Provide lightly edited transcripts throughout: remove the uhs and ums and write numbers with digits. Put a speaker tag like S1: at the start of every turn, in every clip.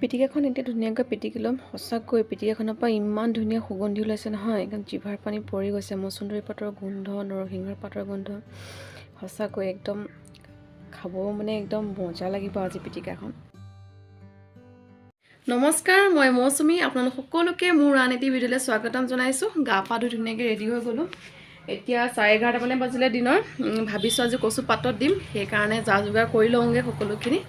S1: পিটিকাখন এতিয়া ধুনীয়াকৈ পিটিকি ল'ম। সঁচাকৈ পিটিকাখনৰ পৰা ইমান ধুনীয়া সুগন্ধি ওলাইছে নহয়, একদম জিভাৰ পানী পৰি গৈছে। মচুন্দৰী পাতৰ গোন্ধ, নৰসিংহৰ পাতৰ গোন্ধ, সঁচাকৈ একদম খাবও মানে একদম মজা লাগিব আজি পিটিকাখন। নমস্কাৰ, মই মৌচুমী। আপোনালোক সকলোকে মোৰ আন এটি ভিডিঅ'লৈ স্বাগতম জনাইছোঁ। গা পা ধুই ধুনীয়াকৈ ৰেডি হৈ গ'লোঁ। এতিয়া 11:30 বাজিলে দিনৰ। ভাবিছোঁ আজি কচু পাতত দিম, সেইকাৰণে যা যোগাৰ কৰি লওঁগৈ সকলোখিনি।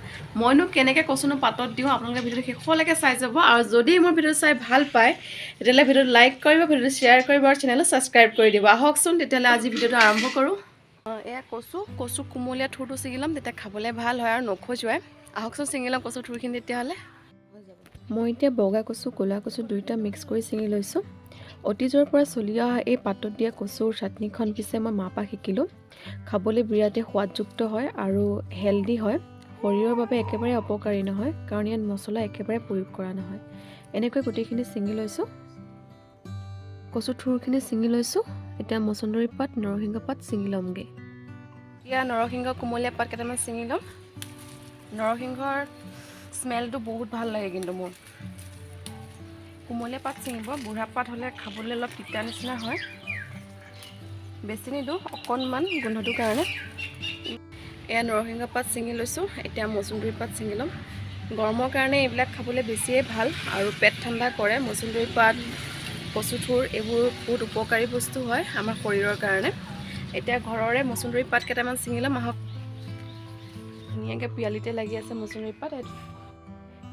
S1: মইনো কেনেকৈ কচুনো পাতত দিওঁ আপোনালোকে ভিডিঅ'টো শেষলৈকে চাই যাব। আৰু যদি মোৰ ভিডিঅ' চাই ভাল পায় তেতিয়াহ'লে ভিডিঅ'টো লাইক কৰিব, ভিডিঅ'টো শ্বেয়াৰ কৰিব আৰু চেনেলটো ছাবস্ক্ৰাইব কৰি দিব। আহকচোন তেতিয়াহ'লে আজি ভিডিঅ'টো আৰম্ভ কৰোঁ। এয়া কচু কোমলীয়া থুৰটো ছিঙি ল'ম, তেতিয়া খাবলৈ ভাল হয় আৰু নখজুৱাই। আহকচোন ছিঙি ল'ম কচু থুৰখিনি তেতিয়াহ'লে। মই এতিয়া বগা কচু ক'লা কচু দুয়োটা মিক্স কৰি ছিঙি লৈছোঁ। অতীজৰ পৰা চলি অহা এই পাতত দিয়া কচুৰ চাটনিখন পিছে মই মাৰ পৰা শিকিলোঁ। খাবলৈ বিৰাটেই সোৱাদযুক্ত হয় আৰু হেল্ডি হয়। শৰীৰৰ বাবে একেবাৰে অপকাৰী নহয়, কাৰণ ইয়াত মছলা একেবাৰে প্ৰয়োগ কৰা নহয়। এনেকৈ গোটেইখিনি ছিঙি লৈছোঁ। কচু থুৰখিনি ছিঙি লৈছোঁ। এতিয়া মচুন্দৰী পাত, নৰসিংহ পাত ছিঙি ল'মগৈ। এতিয়া নৰসিংহ কোমলীয়া পাত কেইটামান ছিঙি ল'ম। নৰসিংহৰ স্মেলটো বহুত ভাল লাগে, কিন্তু মোৰ কোমলীয়া পাত ছিঙিব। বুঢ়া পাত হ'লে খাবলৈ অলপ তিতা নিচিনা হয়। বেছি নিদিওঁ, অকণমান গোন্ধটোৰ কাৰণে। এয়া নৰসিংহ পাত ছিঙি লৈছোঁ। এতিয়া মচুন্দৰী পাত ছিঙি ল'ম। গৰমৰ কাৰণে এইবিলাক খাবলৈ বেছিয়ে ভাল আৰু পেট ঠাণ্ডা কৰে। মচুন্দৰী পাত, কচু থুৰ এইবোৰ বহুত উপকাৰী বস্তু হয় আমাৰ শৰীৰৰ কাৰণে। এতিয়া ঘৰৰে মচুন্দৰী পাত কেইটামান ছিঙি ল'ম। আহক, ধুনীয়াকৈ পিয়ালিতে লাগি আছে মচুন্দৰী পাত।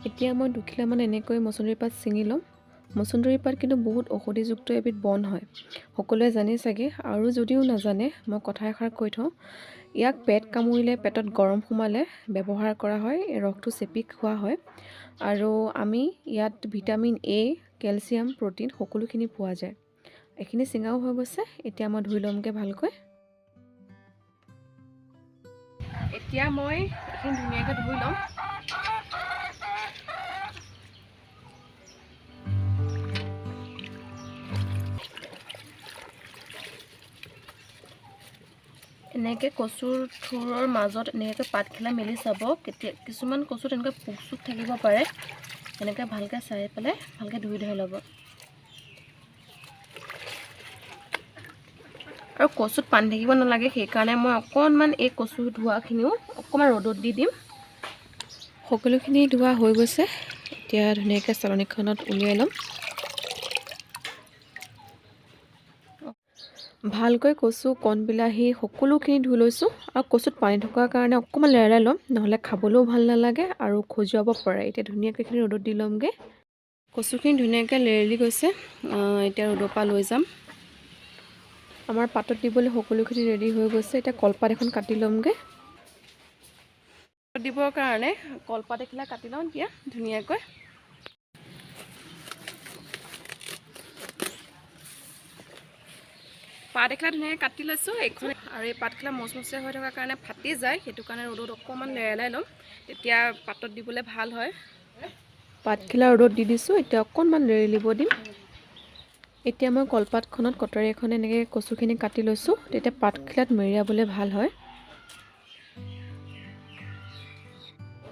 S1: এতিয়া মই 2 খিলামান এনেকৈ মচুন্দৰী পাত ছিঙি ল'ম। মচুন্দৰী পাত কিন্তু বহুত ঔষধিযুক্ত এবিধ বন হয়, সকলোৱে জানে চাগে। আৰু যদিও নাজানে, মই কথা এষাৰ কৈ থওঁ, ইয়াক পেট কামুৰিলে, পেটত গৰম সোমালে ব্যৱহাৰ কৰা হয়। ৰসটো চেপি খোৱা হয় আৰু আমি ইয়াত ভিটামিন এ, কেলছিয়াম, প্ৰ'টিন সকলোখিনি পোৱা যায়। এইখিনি ছিঙাও হৈ গৈছে। এতিয়া মই ধুই ল'মগৈ ভালকৈ। এতিয়া মই এইখিনি ধুনীয়াকৈ ধুই ল'ম। এনেকৈ কচুৰ থুৰৰ মাজত এনেকৈ পাতখিলা মেলি চাব। কিছুমান কচুত এনেকৈ পোক চোক থাকিব পাৰে। এনেকৈ ভালকৈ চাই পেলাই ভালকৈ ধুই ল'ব। আৰু কচুত পানী থাকিব নালাগে, সেইকাৰণে মই অকণমান এই কচু ধোৱাখিনিও অকণমান ৰ'দত দি দিম। সকলোখিনি ধোৱা হৈ গৈছে। এতিয়া ধুনীয়াকৈ চালনীখনত উলিয়াই ল'ম। ভালকৈ কচু, কণবিলাহী সকলোখিনি ধুই লৈছোঁ। আৰু কচুত পানী থকাৰ কাৰণে অকণমান লেৰেলাই ল'ম, নহ'লে খাবলৈও ভাল নালাগে আৰু খজুৱাব পাৰে। এতিয়া ধুনীয়াকৈ এইখিনি ৰ'দত দি ল'মগৈ। কচুখিনি ধুনীয়াকৈ লেৰেলি গৈছে। এতিয়া ৰ'দৰ পৰা লৈ যাম। আমাৰ পাতত দিবলৈ সকলোখিনি ৰেডি হৈ গৈছে। এতিয়া কলপাত এখন কাটি ল'মগৈ। দিবৰ কাৰণে কলপাত এখিলা কাটি লওঁ এতিয়া ধুনীয়াকৈ। পাত এখিলা ধুনীয়াকৈ কাটি লৈছোঁ এইখন। আৰু এই পাতখিলা মচমচীয়া হৈ থকাৰ কাৰণে ফাটি যায়, সেইটো কাৰণে ৰ'দত অকণমান লেৰেলাই ল'ম, তেতিয়া পাতত দিবলৈ ভাল হয়। পাতখিলা ৰ'দত দি দিছোঁ। এতিয়া অকণমান লেৰেলিব দিম। এতিয়া মই কলপাতখনত কটাৰী এখনে এনেকৈ কচুখিনি কাটি লৈছোঁ, তেতিয়া পাতখিলাত মেৰিয়াবলৈ ভাল হয়।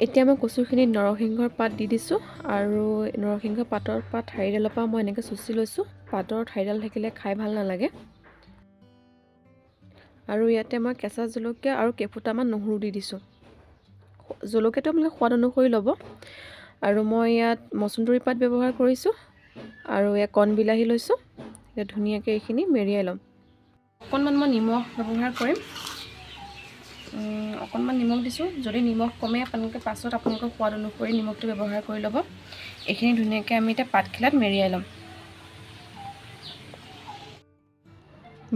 S1: এতিয়া মই কচুখিনিত নৰসিংহৰ পাত দি দিছোঁ আৰু নৰসিংহ পাতৰ ঠাৰিডালৰ পৰা মই এনেকৈ চুচি লৈছোঁ। পাতৰ ঠাৰিডাল থাকিলে খাই ভাল নালাগে। আৰু ইয়াতে মই কেঁচা জলকীয়া আৰু কেইফুটামান নহৰু দি দিছোঁ। জলকীয়াটো আপোনালোকে সোৱাদ অনুসৰি ল'ব। আৰু মই ইয়াত মচুন্দৰী পাত ব্যৱহাৰ কৰিছোঁ আৰু ইয়াত কণ বিলাহী লৈছোঁ। এতিয়া ধুনীয়াকৈ এইখিনি মেৰিয়াই ল'ম। অকণমান মই নিমখ ব্যৱহাৰ কৰিম। অকণমান নিমখ দিছোঁ। যদি নিমখ কমে আপোনালোকে পাছত আপোনালোকৰ সোৱাদ অনুসৰি নিমখটো ব্যৱহাৰ কৰি ল'ব। এইখিনি ধুনীয়াকৈ আমি এতিয়া পাতখিলাত মেৰিয়াই ল'ম।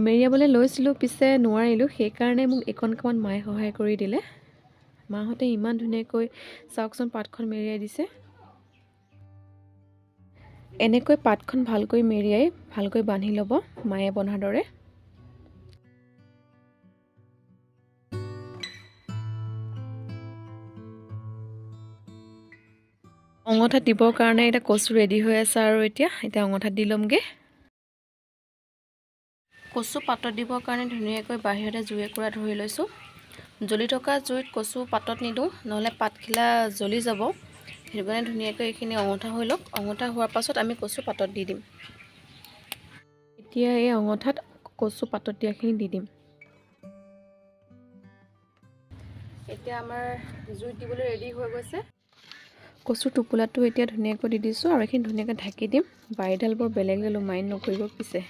S1: মেৰিয়াবলৈ লৈছিলোঁ, পিছে নোৱাৰিলোঁ, সেইকাৰণে মোক এইকণমান মায়ে সহায় কৰি দিলে। মাহঁতে ইমান ধুনীয়াকৈ চাওকচোন পাতখন মেৰিয়াই দিছে। এনেকৈ পাতখন ভালকৈ মেৰিয়াই ভালকৈ বান্ধি ল'ব মায়ে বন্ধাৰ দৰে। অঙঠাত দিবৰ কাৰণে এতিয়া কচু ৰেডি হৈ আছে আৰু এতিয়া অঙঠাত দি ল'মগৈ। কচু পাতত দিবৰ কাৰণে ধুনীয়াকৈ বাহিৰতে জুই একুৰা ধৰি লৈছোঁ। জ্বলি থকা জুইত কচু পাতত নিদিওঁ, নহ'লে পাতখিলা জ্বলি যাব। সেইটো কাৰণে ধুনীয়াকৈ এইখিনি অঙঠা হৈ লওক। অঙঠা হোৱাৰ পাছত আমি কচু পাতত দি দিম। এতিয়া এই অঙঠাত কচু পাতত দিয়াখিনি দি দিম। এতিয়া আমাৰ জুইত দিবলৈ ৰেডি হৈ গৈছে। কচুৰ টোপোলাটো এতিয়া ধুনীয়াকৈ দি দিছোঁ আৰু এইখিনি ধুনীয়াকৈ ঢাকি দিম। বাৰীডাল বৰ বেলেগ ল'লোঁ, মাইণ্ড নকৰিব পিছে।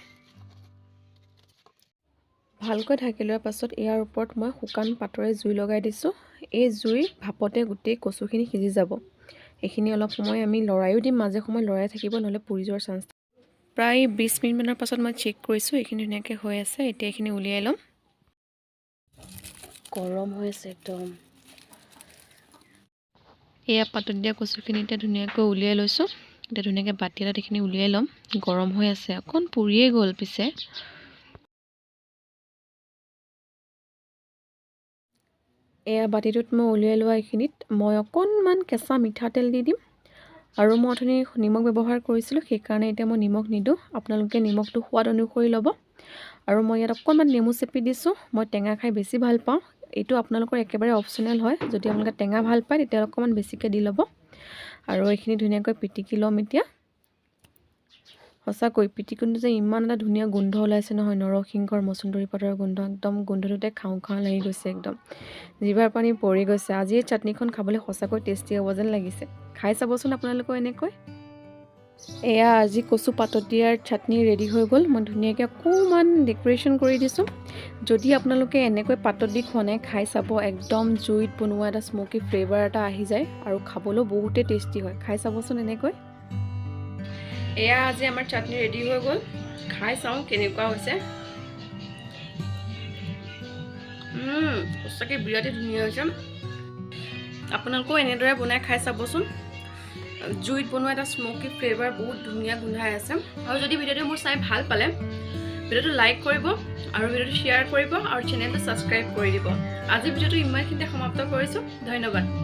S1: ভালকৈ ঢাকি লোৱাৰ পাছত ইয়াৰ ওপৰত মই শুকান পাতৰে জুই লগাই দিছোঁ। এই জুইৰ ভাপতে গোটেই কচুখিনি সিজি যাব। এইখিনি অলপ সময় আমি লৰাইও দিম, মাজে সময়ে লৰাই থাকিব, নহ'লে পুৰি যোৱাৰ চান্স। প্ৰায় 20 মিনিটমানৰ পাছত মই চেক কৰিছোঁ, এইখিনি ধুনীয়াকৈ হৈ আছে। এতিয়া এইখিনি উলিয়াই ল'ম। গৰম হৈ আছে একদম। এয়া পাতত দিয়া কচুখিনি এতিয়া ধুনীয়াকৈ উলিয়াই লৈছোঁ। এতিয়া ধুনীয়াকৈ বাতি এটাত এইখিনি উলিয়াই ল'ম। গৰম হৈ আছে, অকণ পুৰিয়ে গ'ল পিছে। এয়া বাতিটোত মই উলিয়াই লোৱা এইখিনিত মই অকণমান কেঁচা মিঠাতেল দি দিম। আৰু মই অথনি নিমখ ব্যৱহাৰ কৰিছিলোঁ, সেইকাৰণে এতিয়া মই নিমখ নিদিওঁ। আপোনালোকে নিমখটো সোৱাদ অনুসৰি ল'ব। আৰু মই ইয়াত অকণমান নেমু চেপি দিছোঁ। মই টেঙা খাই বেছি ভাল পাওঁ। এইটো আপোনালোকৰ একেবাৰে অপশ্যনেল হয়। যদি আপোনালোকে টেঙা ভাল পায় তেতিয়া অকণমান বেছিকৈ দি ল'ব। আৰু এইখিনি ধুনীয়াকৈ পিটিকি ল'ম এতিয়া। সঁচাকৈ পিটিকোতে যে ইমান এটা ধুনীয়া গোন্ধ ওলাইছে নহয়, নৰসিংহৰ মচুন্দৰী পাতৰ গোন্ধ, একদম গোন্ধটোতে খাওঁ খাওঁ লাগি গৈছে একদম। জিভাৰ পানী পৰি গৈছে। আজি এই চাটনিখন খাবলৈ সঁচাকৈ টেষ্টি হ'ব যেন লাগিছে। খাই চাবচোন আপোনালোকেও এনেকৈ। এয়া আজি কচু পাতত দিয়াৰ চাটনি ৰেডি হৈ গ'ল। মই ধুনীয়াকৈ অকণমান ডেক'ৰেশ্যন কৰি দিছোঁ। যদি আপোনালোকে এনেকৈ পাতত দি খোৱা নাই, খাই চাব। একদম জুইত বনোৱা এটা স্মকি ফ্লেভাৰ এটা আহি যায় আৰু খাবলৈও বহুতেই টেষ্টি হয়। খাই চাবচোন এনেকৈ। এয়া আজি আমাৰ চাটনি ৰেডি হৈ গ'ল। খাই চাওঁ কেনেকুৱা হৈছে। সঁচাকৈ বিৰাটেই ধুনীয়া হৈছে। আপোনালোকেও এনেদৰে বনাই খাই চাবচোন। জুইত বনোৱা এটা স্মকি ফ্লেভাৰ, বহুত ধুনীয়া গোন্ধাই আছে। আৰু যদি ভিডিঅ'টো মোৰ চাই ভাল পালে, ভিডিঅ'টো লাইক কৰিব আৰু ভিডিঅ'টো শ্বেয়াৰ কৰিব আৰু চেনেলটো ছাবস্ক্ৰাইব কৰি দিব। আজি ভিডিঅ'টো ইমানখিনিতে সমাপ্ত কৰিছোঁ। ধন্যবাদ।